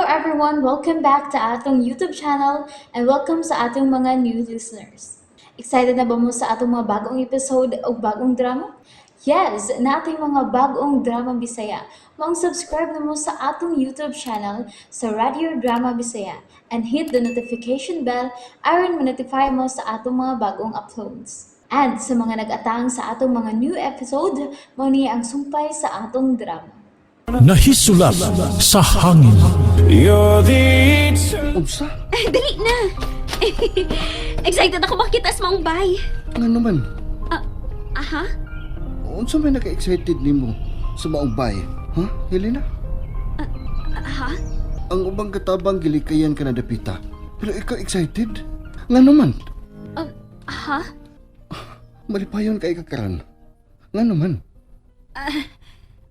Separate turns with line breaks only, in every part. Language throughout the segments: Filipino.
everyone! Welcome back to atong YouTube channel and welcome sa atong mga new listeners. Excited na ba mo sa atong mga bagong episode o bagong drama? Yes, na ating mga bagong drama Bisaya. Mag-subscribe na mo sa atong YouTube channel sa Radio Drama Bisaya and hit the notification bell aron ma-notify mo sa atong mga bagong uploads. And sa mga nag-atang sa atong mga new episode, mo niya ang sumpay sa atong drama.
Nahisulap sa hangin.
Unsa?
Dali na! Excited ako makita sa mong bay.
Nga naman,
Aha?
unsa may naka-excited nimo sa maong bay? Ha, Helena?
Aha?
Ang ubang katabang gilikayan ka na dapita. Pero ikaw excited? Nga naman,
Aha?
malipayon ka ikakaran. Nga naman,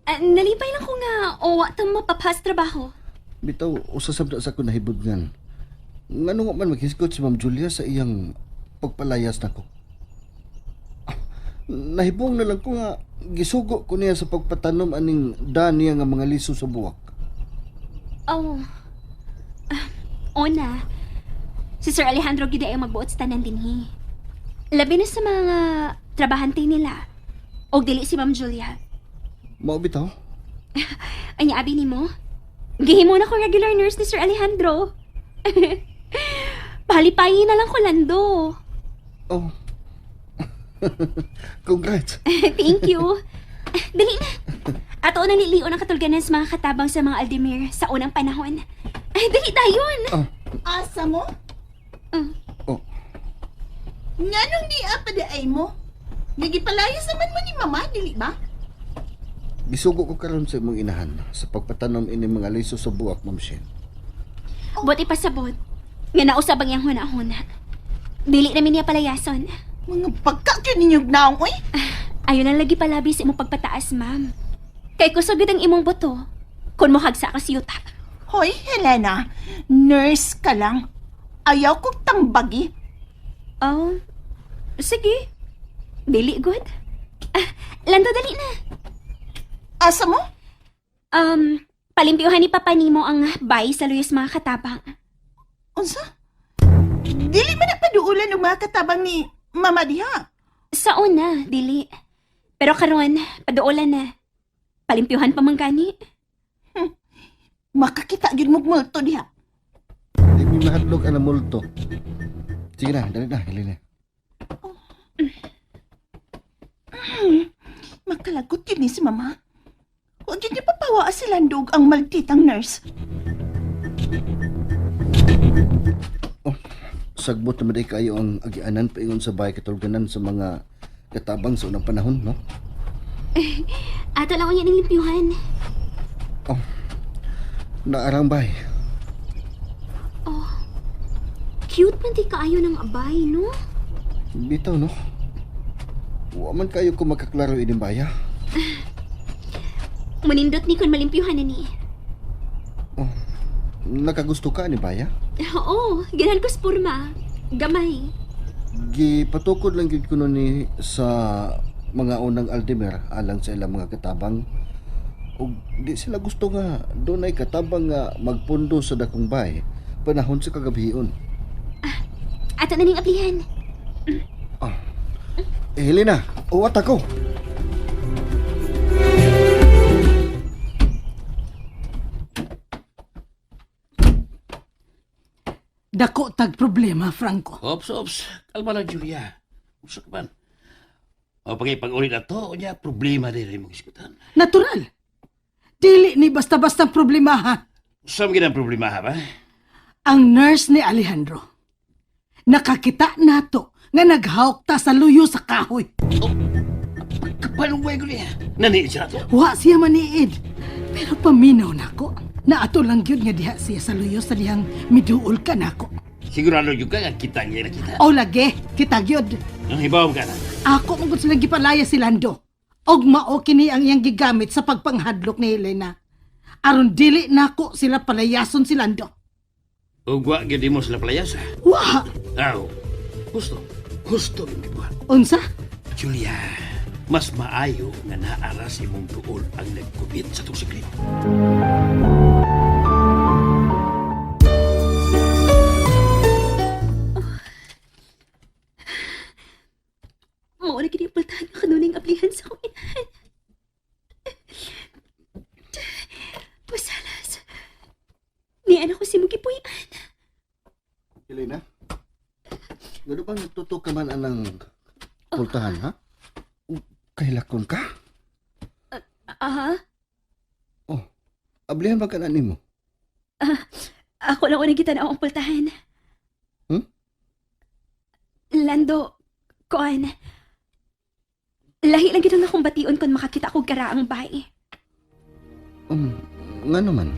Nalipay lang ko nga o watang mapapas trabaho.
bitaw usasab na sa ko nahibudngan. Nga nung man maghiskot si Ma'am Julia sa iyang pagpalayas nako. Nahibong na lang ko nga gisugo ko niya sa pagpatanom aning daniya nga mga liso sa buwak.
Oh. Ona. Si Sir Alejandro gid ay magbuot sa tanan dinhi. Labi na sa mga trabahante nila. Og dili si Ma'am Julia.
Mao bitaw?
Anya abi nimo? Gihimo na ko regular nurse ni Sir Alejandro. Palipayin na lang ko lando.
Oh. Congrats.
Thank you. Dali na. Ato na nilion ang katulganan sa mga katabang sa mga Aldemir sa unang panahon. Ay, dali dayon.
Asa mo?
Oh.
Nganong di apadaay mo? Nagipalayas naman mo ni Mama, dili ba?
Gisugo ko karon sa imong inahan sa pagpatanom ini mga liso sa buwak, Ma'am Shen.
Buti pasabot. Nga nausab ang iyang huna-huna. Dili namin niya palayason.
Mga pagkakyo ninyong naong, oy.
Ayun ang lagi palabi sa imong pagpataas, ma'am. Kay kusogid ang imong buto. Kung mohagsa ka siyuta.
Hoy, Helena, nurse ka lang. Ayaw kong tambagi.
Oh, sige. Dili good. Lando, dali na.
Asa mo?
Palimpyuhan ni Papa Nimo ang bay sa luyos mga katabang.
Unsa? Dili man na paduulan ng mga katabang ni Mama diha.
Sa una, dili. Pero karon, paduulan na. Palimpyuhan pa man gani.
Makakita yun mo multo diha.
Di mi mahadlok ang multo. Sige na, dali na, Helena.
Makalagot yun ni si Mama. Huwag yun niya papawa si Landog ang malditang nurse.
Sagbot naman day kayo ang agianan paingon sa bahay katulganan sa mga katabang sa unang panahon, no?
Ato lang unya ng limpyuhan.
Naarang bahay.
Cute man di kaayo ng abay, no?
Bitaw, no? Wa man kayo kung makaklaro ining baya.
Munindot ni kun malimpyuhan na ni.
Nakagusto ka ni baya?
Oo, ganahan ko sa porma. Gamay.
Gipatukod lang gid kuno ni sa mga unang Aldemer alang sa ilang mga katabang. Ug di sila gusto nga dunay katabang nga magpundo sa dakong bahay panahon sa kagabion.
Ato na ning aplihan.
Helena, uwat ako.
Dako tag problema, Franco.
Ops. Kalma lang, Julia. Usa ka man. O, pag-ulit na to, niya, problema din rin mong iskutan.
Natural. Dili ni basta-basta problema, ha?
Saan ang problema, ha ba?
Ang nurse ni Alejandro. Nakakita nato nga naghawk ta sa luyo sa kahoy.
Kapalong way ko niya. Naniit siya to.
Wa siya maniid. Pero paminaw nako. Na ato lang yun nga diha siya sa luyo sa dihang miduol ka nako.
Sigurado yung ka nga kita niya nakita.
O lagi, kita gyud.
Nang hibaw ka na.
Ako mong silang gipalaya si Lando. Og mao kini ang iyang gigamit sa pagpanghadlok ni Helena. Aron dili nako sila palayason si Lando.
Ugwa, ghindi mo sila palayasa.
Wa!
Aw, gusto yung kibuhan.
Unsa?
Julia, mas maayo nga naaras imong tuol ang nagkubit sa itong sikreto.
Gano bang nagtutok ka man anang pultahan, ha? Kailakon ka?
Aha.
Ablihan ba ka na nimo?
Ako lang unang kita na akong pultahan.
Hmm?
Lando, kuan. Lahi lang gitong akong bation kung makakita ko karaang bahay.
Nga naman.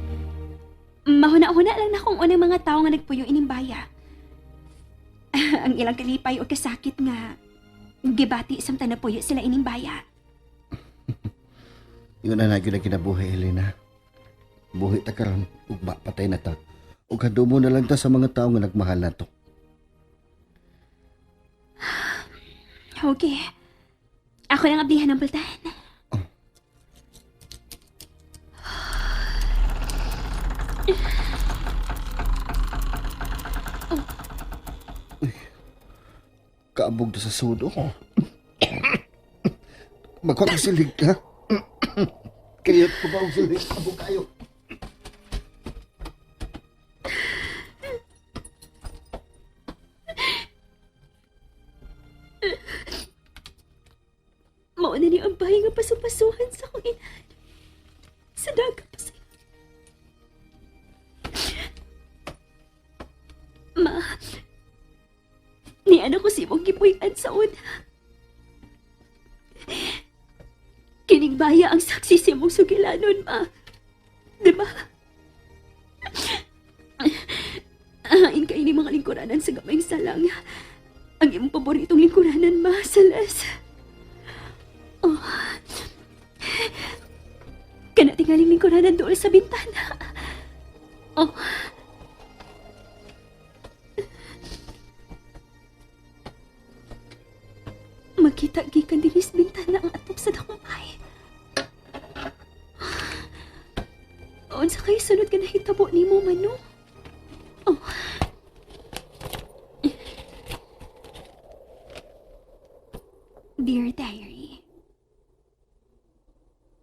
Mahuna-huna lang na akong unang mga tao nga nagpuyo ining baya. Ang ilang kalipay o kasakit nga gibati samtang napuyo sila ining baya.
Yun na nagyo na kinabuhi, Elena. Buhi ta karon, ugba patay na ta. Ug hadumo na lang ta sa mga tao nga nagmahal na to.
Okay. Ako lang ablihan ng pultahan.
Kaabog na sa sudo. Magkwa ka silig, ha? Kayot ko ba ang silig? Abog kayo.
Mauna niyo ang bahay nga pasupasuhan sa akong inahan. Sa dagat pa siya. Ma, ni ano ko si mong gipuyan sa una. Kining baya ang saksi si mong sugilanon, ma. Diba? Ahain kayo ni mga lingkuranan sa gamayng salang. Ang iyong paboritong lingkuranan, ma, Salas. Oh. Kana tingaling lingkuranan doon sa bintana. Oh. Makita gikan din sa bintana ang atop sa dakong bahay. Unsa kay sunod ka nahitabo nimo Mano? Oh. Dear Diary,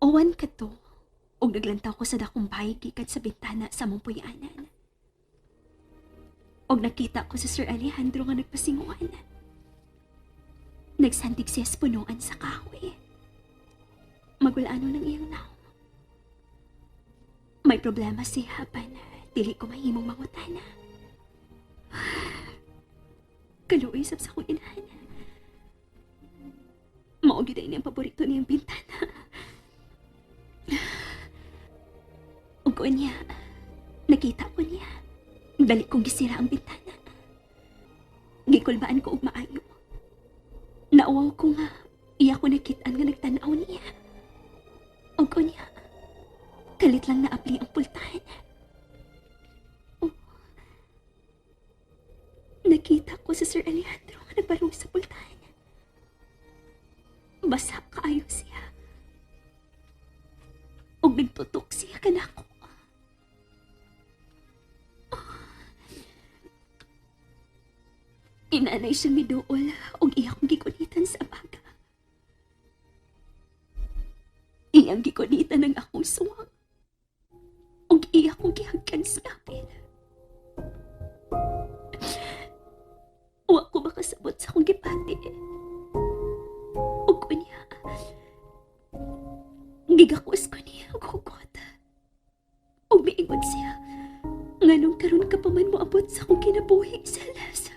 Owan ka to, og naglantaw ko sa dakong bahay gikan sa bintana sa mong puyanan. Og nakita ko si Sir Alejandro nga nagpasinguan. Nagsandig siya sa punuan sa kahoy. Magulano ng iyang naong. May problema siya pa na dili ko mahimong mangutana. Kaluoy sab sa kong inahan. Maugid ay niyang paborito niyang bintana. Ug niya, nakita ko niya. Dali kong gisira ang bintana. Gikulbaan ko og maayo. Nauwaw ko nga, iya ko nakitaan nga nagtanaw niya. Ug niya, kalit lang na apli ang pultahan. Oh. Nakita ko si Sir Alejandro nga nagbarong sa pultahan. Basa kaayo siya. Og nagtutok siya kanako. Inanay siyang miduol og iyang gikunitan sa baga. Iyang gikunitan ng akong suwang. Og iyang gihagkan sa lapin. Wa ko makasabot sa akong gipati. Og kunya, gigakuas ko niya og hugot. Og miingon siya, nganong karon ka pa man mo abot sa akong kinabuhi, Salas.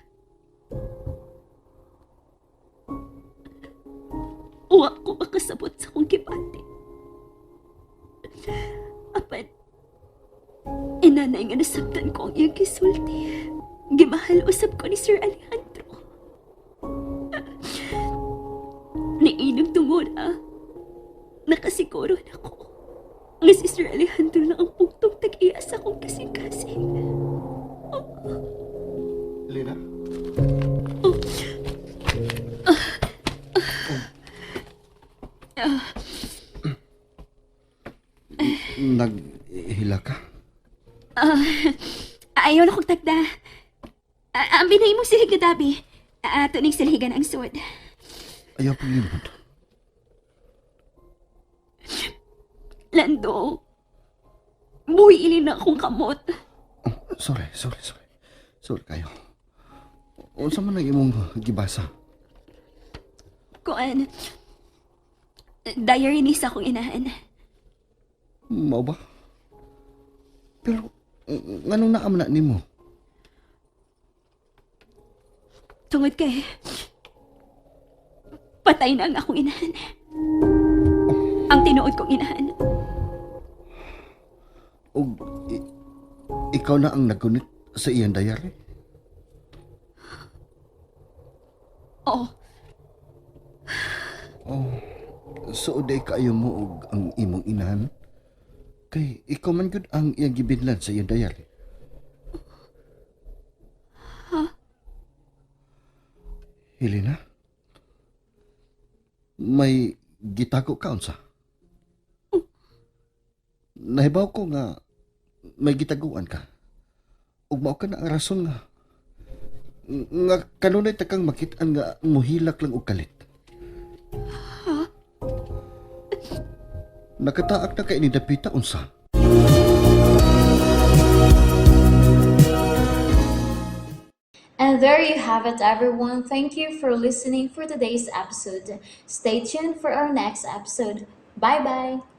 Wa ko makasabot sa akong gipati. Apan, inanay nga nasabtan ko ang iyang gisulti. Gimahal usab ko ni Sir Alejandro. Niinog tungod nakasiguro na ko nga si Sir Alejandro lang ang puntong tag-iya sa akong kasing-kasing.
Elena? Naghila ka?
Ayaw na kong tagda. Ang binay mong silig na dabi. Ato ning siligan ang suod.
Ayaw paglimod.
Lando, buhi na akong kamot.
Sorry. Sorry kayo. Unsa man ang imong gibasa?
Kuan, diary ni sa akong inahan.
Mao ba? Pero nganong naamna nimo?
Tungod kay patay na ang akong inahan. Ang tinuod kong inahan.
Og ikaw na ang nagunit sa iyang diary?
Oo,
Oh, so uday kaayo mo og ang imong inahan? Kay ikaw man gud ang iyang gibinlan sa iyang diary. Helena? May gitago ka unsa? Nahibaw ko nga may gitaguan ka. Ug mao ka na ang rason nga kanunay ta kang makit-an nga muhilak lang og kalit. Nakataak na kay ni Dapita unsa?
And there you have it, everyone. Thank you for listening for today's episode. Stay tuned for our next episode. Bye bye.